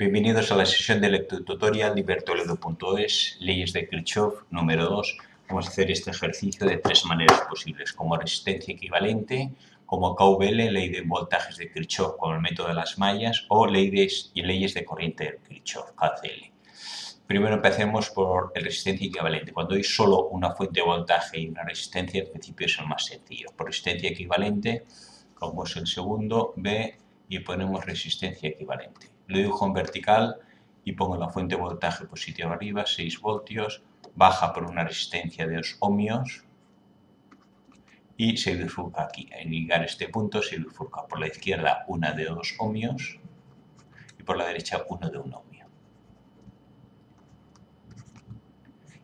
Bienvenidos a la sesión de lectotutorial de ibertoledo.es, leyes de Kirchhoff, número 2. Vamos a hacer este ejercicio de tres maneras posibles, como resistencia equivalente, como KVL, ley de voltajes de Kirchhoff con el método de las mallas, o leyes de corriente de Kirchhoff, KCL. Primero empecemos por el resistencia equivalente. Cuando hay solo una fuente de voltaje y una resistencia, en principio es el más sencillo. Por resistencia equivalente, como es el segundo, B, y ponemos resistencia equivalente. Lo dibujo en vertical y pongo la fuente de voltaje positiva arriba, 6 voltios, baja por una resistencia de 2 ohmios y se bifurca aquí. En llegar a este punto se bifurca por la izquierda una de 2 ohmios y por la derecha uno de 1 ohmio.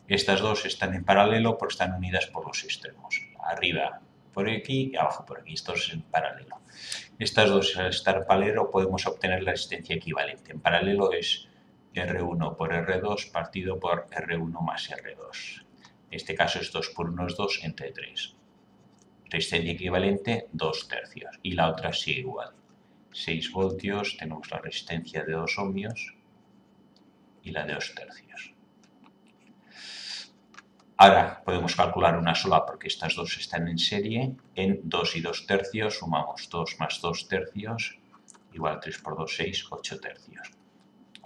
Estas dos están en paralelo porque están unidas por los extremos. Arriba por aquí y abajo por aquí. Esto es en paralelo. Estas dos, al estar en paralelo, podemos obtener la resistencia equivalente. En paralelo es R1 por R2 partido por R1 más R2. En este caso es 2 por 1 es 2 entre 3. Resistencia equivalente 2 tercios. Y la otra sigue igual. 6 voltios, tenemos la resistencia de 2 ohmios y la de 2 tercios. Ahora podemos calcular una sola porque estas dos están en serie. En 2 y 2 tercios sumamos 2 más 2 tercios igual 3 por 2, 6, 8 tercios.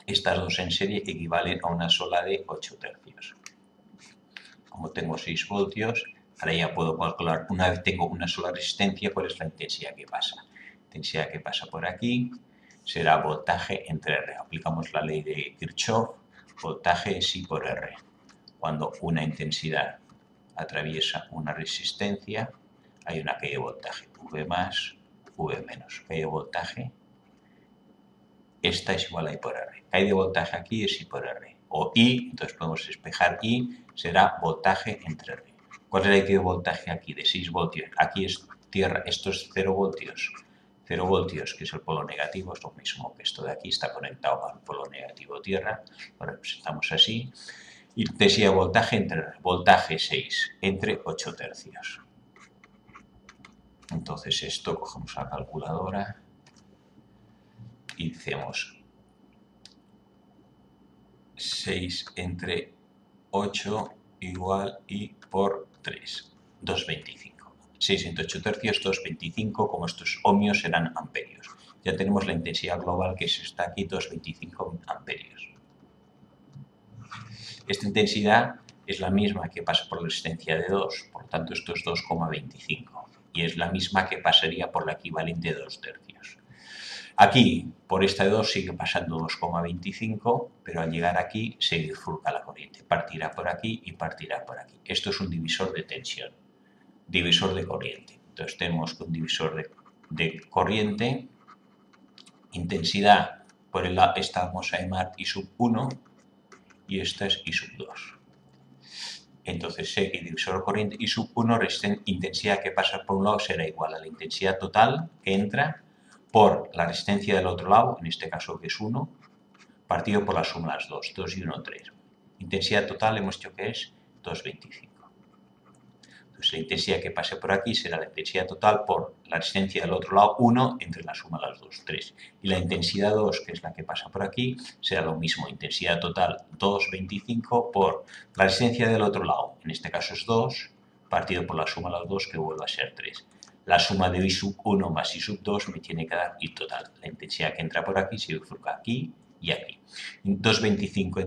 Estas dos en serie equivalen a una sola de 8 tercios. Como tengo 6 voltios, ahora ya puedo calcular, una vez tengo una sola resistencia, cuál es la intensidad que pasa. La intensidad que pasa por aquí será voltaje entre R. Aplicamos la ley de Kirchhoff, voltaje es I por R. Cuando una intensidad atraviesa una resistencia, hay una caída de voltaje, V más, V menos. Caída de voltaje, esta es igual a I por R. Caída de voltaje aquí es I por R. O I, entonces podemos despejar I, será voltaje entre R. ¿Cuál es la caída de voltaje aquí? De 6 voltios. Aquí es tierra, esto es 0 voltios. 0 voltios, que es el polo negativo, es lo mismo que esto de aquí, está conectado al polo negativo tierra. Lo representamos así. Intensidad de voltaje entre voltaje 6 entre 8 tercios. Entonces esto cogemos la calculadora y hacemos 6 entre 8 igual I por 3, 2,25. 6 entre 8 tercios, 2,25, como estos ohmios serán amperios. Ya tenemos la intensidad global que está aquí, 2,25 amperios. Esta intensidad es la misma que pasa por la resistencia de 2, por lo tanto esto es 2,25 y es la misma que pasaría por la equivalente de 2 tercios. Aquí, por esta de 2 sigue pasando 2,25, pero al llegar aquí se bifurca la corriente, partirá por aquí y partirá por aquí. Esto es un divisor de tensión, divisor de corriente. Entonces tenemos un divisor de corriente, intensidad, por el lado esta vamos a llamar I sub 1, y esta es I sub 2. Entonces sé que el divisor de corriente I sub 1, intensidad que pasa por un lado será igual a la intensidad total que entra por la resistencia del otro lado, en este caso que es 1, partido por la suma de las dos, 2 y 1, 3. Intensidad total hemos dicho que es 2,25. Entonces la intensidad que pase por aquí será la intensidad total por la resistencia del otro lado, 1, entre la suma de las dos, 3. Y la intensidad 2, que es la que pasa por aquí, será lo mismo, intensidad total 2,25 por la resistencia del otro lado, en este caso es 2, partido por la suma de las dos, que vuelve a ser 3. La suma de I sub 1 más I sub 2 me tiene que dar I total. La intensidad que entra por aquí se bifurca aquí y aquí. 2,25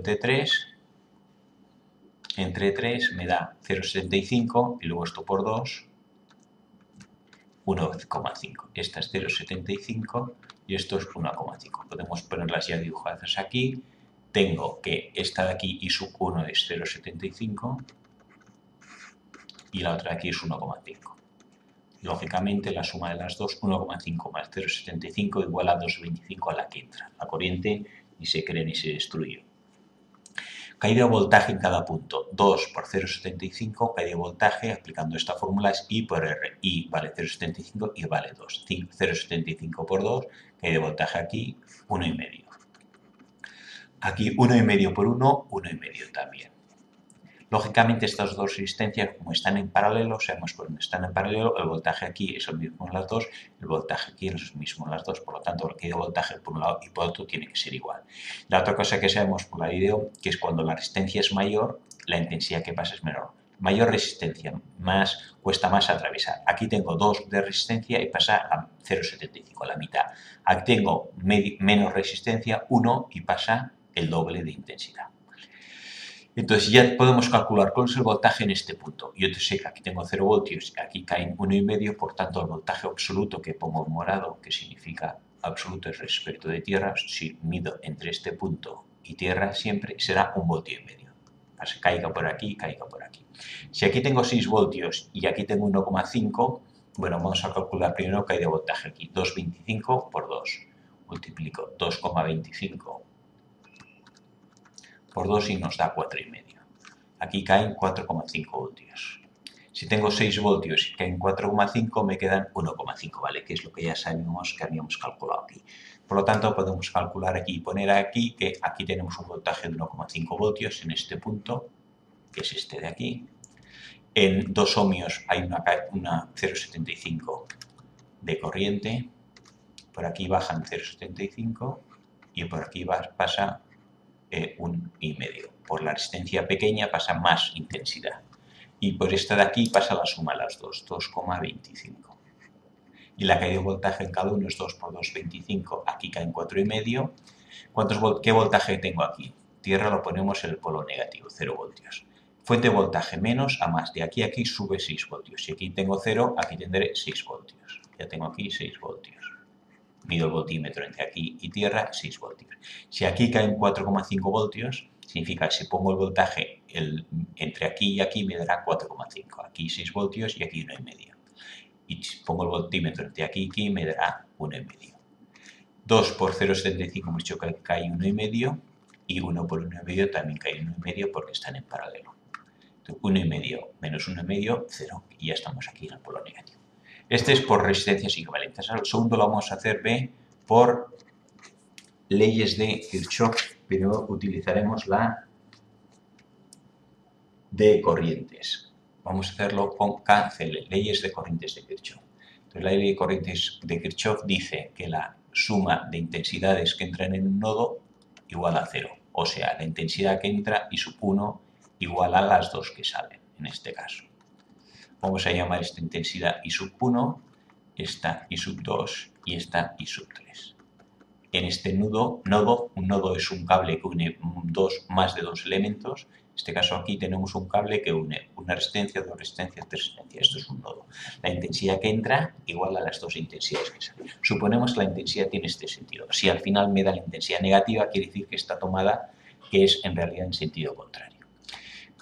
entre 3 me da 0,75 y luego esto por 2, 1,5. Esta es 0,75 y esto es 1,5. Podemos ponerlas ya dibujadas aquí. Tengo que esta de aquí I sub 1 es 0,75 y la otra de aquí es 1,5. Lógicamente la suma de las dos, 1,5 más 0,75 igual a 2,25 a la que entra. La corriente ni se crea ni se destruye. Caída de voltaje en cada punto, 2 por 0,75, caída de voltaje, aplicando esta fórmula, es I por R. I vale 0,75 y vale 2. 0,75 por 2, caída de voltaje aquí, 1,5. Aquí 1,5 por 1, 1,5 también. Lógicamente estas dos resistencias, como están en paralelo, sabemos que cuando están en paralelo el voltaje aquí es el mismo en las dos, el voltaje aquí es el mismo en las dos, por lo tanto el que de voltaje por un lado y por otro tiene que ser igual. La otra cosa que sabemos por la ley de Ohm, que es cuando la resistencia es mayor, la intensidad que pasa es menor. Mayor resistencia, cuesta más atravesar. Aquí tengo 2 de resistencia y pasa a 0,75, la mitad. Aquí tengo menos resistencia, 1, y pasa el doble de intensidad. Entonces ya podemos calcular cuál es el voltaje en este punto. Yo sé que aquí tengo 0 voltios, aquí caen 1,5, por tanto el voltaje absoluto que pongo en morado, que significa absoluto respecto de tierra, si mido entre este punto y tierra siempre, será 1,5 voltios. Así caiga por aquí, caiga por aquí. Si aquí tengo 6 voltios y aquí tengo 1,5, bueno, vamos a calcular primero que hay de voltaje aquí. 2,25 por 2. Multiplico 2,25 por 2 y nos da 4,5. Aquí caen 4,5 voltios. Si tengo 6 voltios y caen 4,5, me quedan 1,5, ¿vale? Que es lo que ya sabíamos que habíamos calculado aquí. Por lo tanto, podemos calcular aquí y poner aquí que aquí tenemos un voltaje de 1,5 voltios en este punto, que es este de aquí. En 2 ohmios hay una 0,75 de corriente. Por aquí bajan 0,75 y por aquí pasa 1,5. Por la resistencia pequeña pasa más intensidad. Y por esta de aquí pasa la suma de las dos, 2,25. Y la caída de voltaje en cada uno es 2 por 2,25. Aquí caen 4,5. ¿Qué voltaje tengo aquí? Tierra lo ponemos en el polo negativo, 0 voltios. Fuente de voltaje menos a más. De aquí a aquí sube 6 voltios. Si aquí tengo 0, aquí tendré 6 voltios. Ya tengo aquí 6 voltios. Mido el voltímetro entre aquí y tierra, 6 voltios. Si aquí caen 4,5 voltios, significa que si pongo el voltaje entre aquí y aquí me dará 4,5. Aquí 6 voltios y aquí 1,5. Y si pongo el voltímetro entre aquí y aquí me dará 1,5. 2 por 0,75 hemos dicho que cae 1,5 y 1 por 1,5 también cae 1,5 porque están en paralelo. 1,5 menos 1,5, 0. Y ya estamos aquí en el polo negativo. Este es por resistencias equivalentes. El segundo lo vamos a hacer por leyes de Kirchhoff, pero utilizaremos la de corrientes. Vamos a hacerlo con KCL, leyes de corrientes de Kirchhoff. Entonces, la ley de corrientes de Kirchhoff dice que la suma de intensidades que entran en un nodo igual a 0. O sea, la intensidad que entra y sub 1 igual a las dos que salen, en este caso. Vamos a llamar esta intensidad I sub 1, esta I sub 2 y esta I sub 3. En este nodo, un nodo es un cable que une más de dos elementos. En este caso aquí tenemos un cable que une una resistencia, dos resistencias, tres resistencias. Esto es un nodo. La intensidad que entra igual a las dos intensidades que salen. Suponemos que la intensidad tiene este sentido. Si al final me da la intensidad negativa, quiere decir que está tomada, que es en realidad en sentido contrario.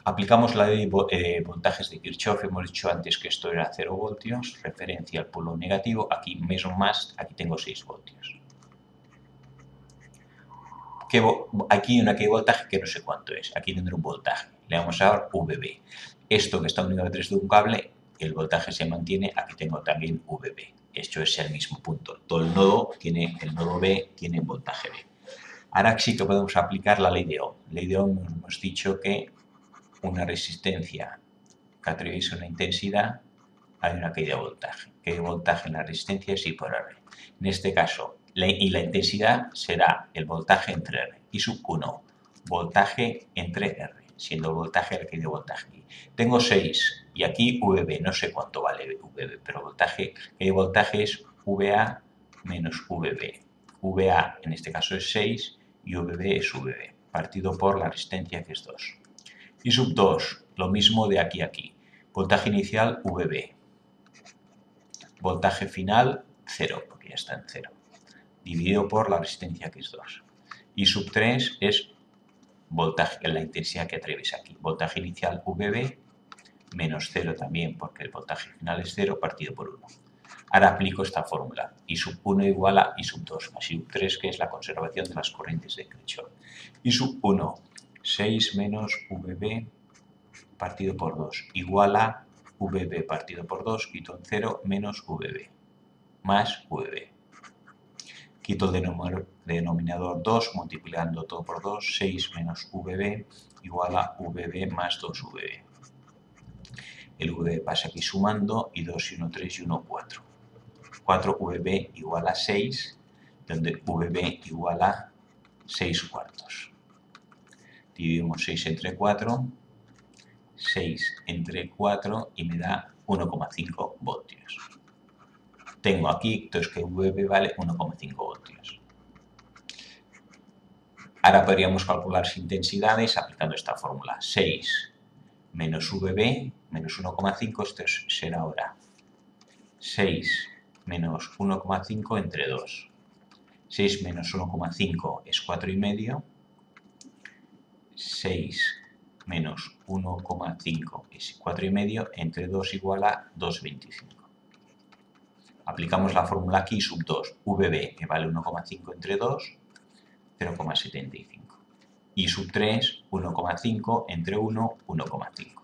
Aplicamos la ley de voltajes de Kirchhoff. Hemos dicho antes que esto era 0 voltios, referencia al polo negativo. Aquí menos más, aquí tengo 6 voltios. Aquí hay una que hay voltaje que no sé cuánto es. Aquí tendré un voltaje. Le vamos a dar VB. Esto que está unido a través de un cable, el voltaje se mantiene. Aquí tengo también VB. Esto es el mismo punto. Todo el nodo B tiene voltaje B. Ahora sí que podemos aplicar la ley de Ohm. La ley de Ohm hemos dicho que una resistencia que atraviesa una intensidad, hay una caída de voltaje. Caída de voltaje en la resistencia es I por R. En este caso, la intensidad será el voltaje entre R. I sub 1, voltaje entre R, siendo el voltaje la caída de voltaje. Tengo 6 y aquí VB, no sé cuánto vale VB, pero voltaje, caída de voltaje es VA menos VB. VA en este caso es 6 y VB es VB, partido por la resistencia que es 2. I sub 2, lo mismo de aquí a aquí. Voltaje inicial, VB. Voltaje final, 0, porque ya está en 0. Dividido por la resistencia que es 2. I sub 3 es voltaje, la intensidad que atraviesa aquí. Voltaje inicial, VB, menos 0 también, porque el voltaje final es 0, partido por 1. Ahora aplico esta fórmula. I sub 1 igual a I sub 2 más I sub 3, que es la conservación de las corrientes de Kirchhoff. I sub 1, 6 menos VB partido por 2 igual a VB partido por 2, quito un 0, menos VB, más VB. Quito el denominador 2, multiplicando todo por 2, 6 menos VB igual a VB más 2VB. El VB pasa aquí sumando, y 2 y 1, 3 y 1, 4. 4VB igual a 6, donde VB igual a 6 cuartos. Dividimos 6 entre 4, 6 entre 4 y me da 1,5 voltios. Tengo aquí, entonces, que VB vale 1,5 voltios. Ahora podríamos calcular las intensidades aplicando esta fórmula. 6 menos VB menos 1,5, esto será ahora 6 menos 1,5 entre 2. 6 menos 1,5 es 4,5. 6 menos 1,5 es 4,5 entre 2 igual a 2,25. Aplicamos la fórmula aquí, sub 2, VB, que vale 1,5 entre 2, 0,75. Y sub 3, 1,5 entre 1, 1,5.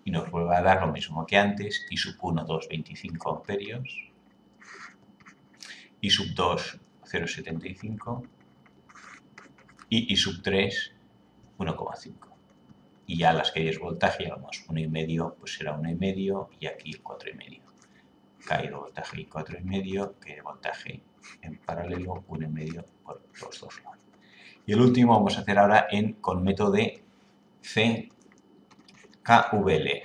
Y nos vuelve a dar lo mismo que antes, y sub 1, 2,25 amperios. Y sub 2, 0,75. Y sub 3, 1,5. Y ya las caídas de voltaje, vamos, 1,5, pues será 1,5 y aquí 4,5. Caída de voltaje y 4,5, caída de voltaje en paralelo 1,5 por los dos lados. Y el último vamos a hacer ahora con método de CKVL,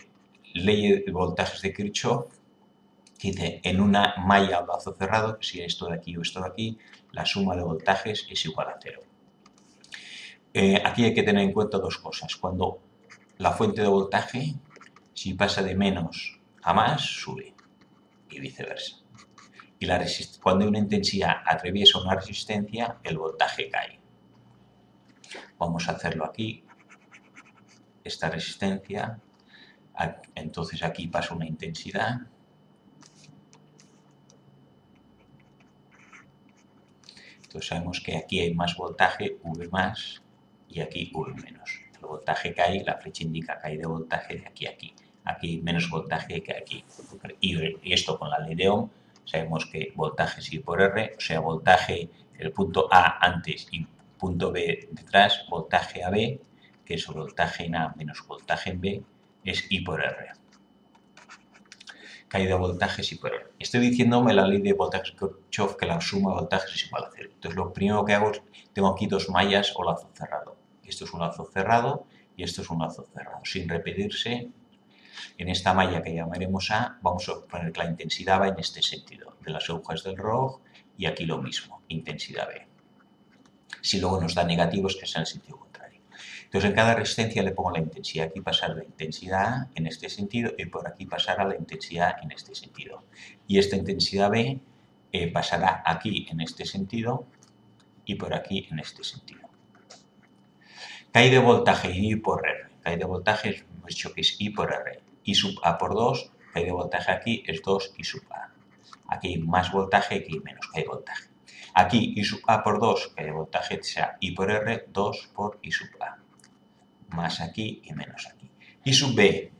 ley de voltajes de Kirchhoff, que dice en una malla o lazo cerrado, si esto de aquí o esto de aquí, la suma de voltajes es igual a 0. Aquí hay que tener en cuenta dos cosas. Cuando la fuente de voltaje, si pasa de menos a más, sube, y viceversa. Y cuando hay una intensidad atraviesa una resistencia, el voltaje cae. Vamos a hacerlo aquí, esta resistencia, entonces aquí pasa una intensidad. Entonces sabemos que aquí hay más voltaje, V más, y aquí V menos. El voltaje cae, la flecha indica caída de voltaje de aquí a aquí. Aquí hay menos voltaje que aquí. Y esto con la ley de Ohm, sabemos que voltaje es I por R, o sea, voltaje, el punto A antes y punto B detrás, voltaje AB, que es voltaje en A menos voltaje en B, es I por R. Caída de voltajes I por R. Estoy diciéndome la ley de voltajes de Kirchhoff, que la suma de voltajes es igual a 0. Entonces lo primero que hago es, tengo aquí dos mallas o lazo cerrado. Esto es un lazo cerrado y esto es un lazo cerrado. Sin repetirse, en esta malla que llamaremos A, vamos a poner que la intensidad va en este sentido, de las agujas del reloj, y aquí lo mismo, intensidad B. Si luego nos da negativos, que sea en el sentido contrario. Entonces, en cada resistencia le pongo la intensidad. Aquí pasará la intensidad A en este sentido y por aquí pasará la intensidad en este sentido. Y esta intensidad B pasará aquí en este sentido y por aquí en este sentido. Caída de voltaje I por R. Caída de voltaje hemos dicho que es I por R. I sub A por 2, caída de voltaje aquí es 2 I sub A. Aquí hay más voltaje, aquí hay menos caída de voltaje. Aquí I sub A por 2, caída de voltaje sea I por R, 2 por I sub A. Más aquí y menos aquí. I sub B,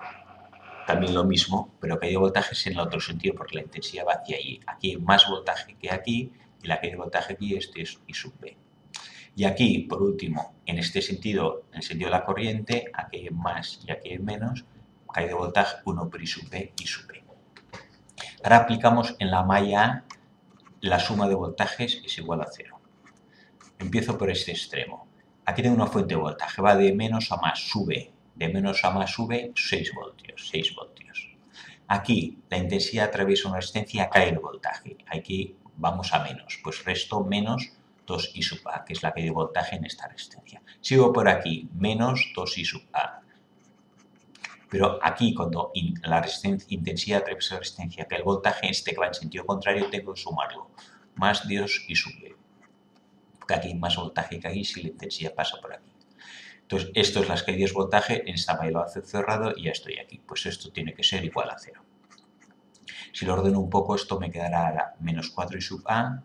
también lo mismo, pero caída de voltaje es en el otro sentido porque la intensidad va hacia allí. Aquí hay más voltaje que aquí y la caída de voltaje aquí es I sub B. Y aquí, por último, en este sentido, en el sentido de la corriente, aquí hay más y aquí hay menos, caída de voltaje 1 por I sub B, I sub B. Ahora aplicamos en la malla A, la suma de voltajes es igual a 0. Empiezo por este extremo. Aquí tengo una fuente de voltaje, va de menos a más, sube. De menos a más sube 6 voltios, 6 voltios. Aquí la intensidad atraviesa una resistencia, cae el voltaje. Aquí vamos a menos, pues resto menos 2 I sub A, que es la caída de voltaje en esta resistencia. Sigo por aquí, menos 2 I sub A. Pero aquí, cuando la intensidad atraviesa la resistencia, que el voltaje este que va en sentido contrario, tengo que sumarlo. Más 2 I sub B. Porque aquí hay más voltaje que aquí si la intensidad pasa por aquí. Entonces, esto es las caídas de voltaje, en esta malla lo hace cerrado y ya estoy aquí. Pues esto tiene que ser igual a 0. Si lo ordeno un poco, esto me quedará menos 4 I sub A,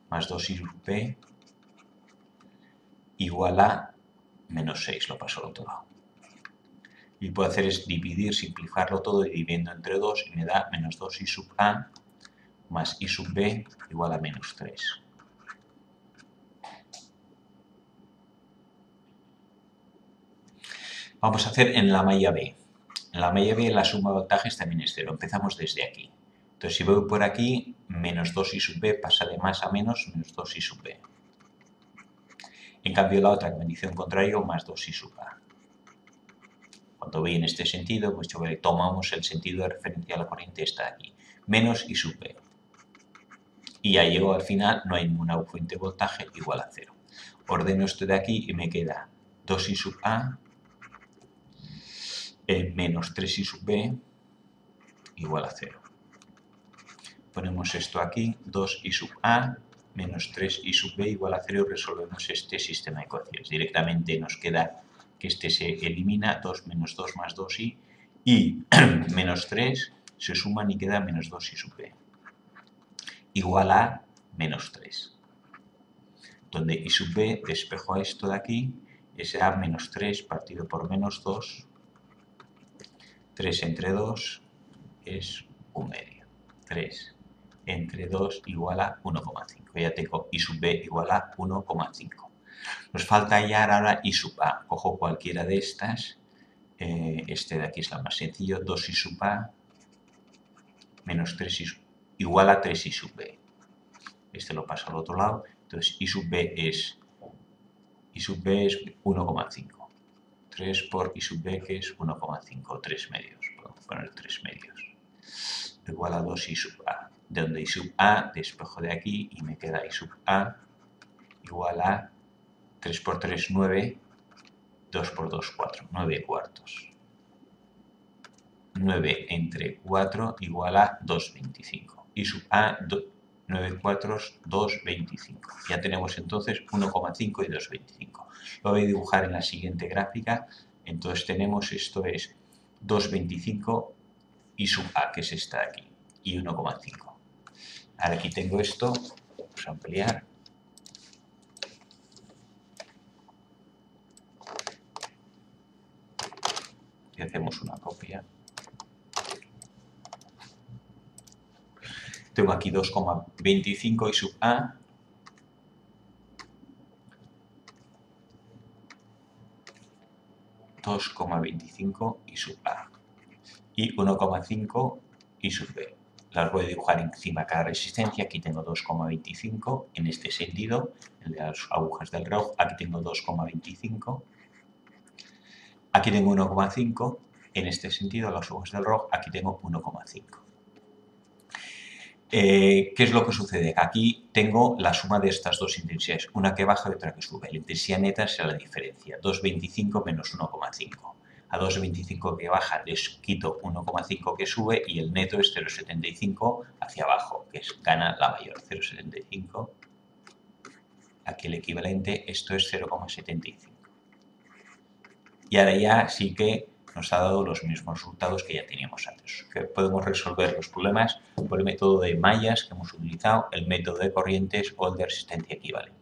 más 2 I sub B, igual a menos 6, lo paso al otro lado. Y puedo hacer es dividir, simplificarlo todo, dividiendo entre 2, y me da menos 2 I sub A, más I sub B igual a menos 3. Vamos a hacer en la malla B. En la malla B la suma de voltajes también es 0. Empezamos desde aquí. Entonces, si voy por aquí, menos 2I sub B pasa de más a menos 2I sub B. En cambio, la otra, en dirección contrario, más 2I sub A. Cuando voy en este sentido, pues tomamos el sentido de referencia a la corriente, está aquí. Menos I sub B. Y ya llego al final, no hay ninguna fuente de voltaje igual a 0. Ordeno esto de aquí y me queda 2I sub A menos 3I sub B igual a 0. Ponemos esto aquí, 2I sub A menos 3I sub B igual a 0 y resolvemos este sistema de ecuaciones. Directamente nos queda que este se elimina, 2 menos 2 más 2I y menos 3 se suman y queda menos 2I sub B igual a menos 3. Donde I sub B despejo esto de aquí, es A menos 3 partido por menos 2. 3 entre 2 es 1 medio. 3 entre 2 igual a 1,5. Ya tengo I sub B igual a 1,5. Nos falta hallar ahora I sub A. Cojo cualquiera de estas. Este de aquí es la más sencillo. 2I sub A menos 3I sub igual a 3I sub B. Este lo paso al otro lado. Entonces I sub B es 1,5. 3 por I sub B, que es 1,5, 3 medios. Podemos poner 3 medios. Igual a 2I sub A. De donde I sub A despejo de aquí y me queda I sub A igual a 3 por 3, 9. 2 por 2, 4. 9 cuartos. 9 entre 4 igual a 2,25. I sub A, 9 cuartos, 2,25. Ya tenemos entonces 1,5 y 2,25. Lo voy a dibujar en la siguiente gráfica. Entonces tenemos, esto es 2,25 I sub A, que es esta de aquí, y 1,5. Ahora aquí tengo esto, vamos a ampliar. Y hacemos una copia. Tengo aquí 2,25 I sub A. I sub A y 1,5 I sub B. Las voy a dibujar encima cada resistencia. Aquí tengo 2,25 en este sentido, el de las agujas del reloj. Aquí tengo 2,25. Aquí tengo 1,5 en este sentido, las agujas del reloj. Aquí tengo 1,5. ¿Qué es lo que sucede? Aquí tengo la suma de estas dos intensidades, una que baja y otra que sube. La intensidad neta será la diferencia, 2,25 menos 1,5. A 2,25 que baja les quito 1,5 que sube y el neto es 0,75 hacia abajo, que gana la mayor, 0,75. Aquí el equivalente, esto es 0,75. Y ahora ya sí que nos ha dado los mismos resultados que ya teníamos antes. Que podemos resolver los problemas por el método de mallas que hemos utilizado, el método de corrientes o el de resistencia equivalente.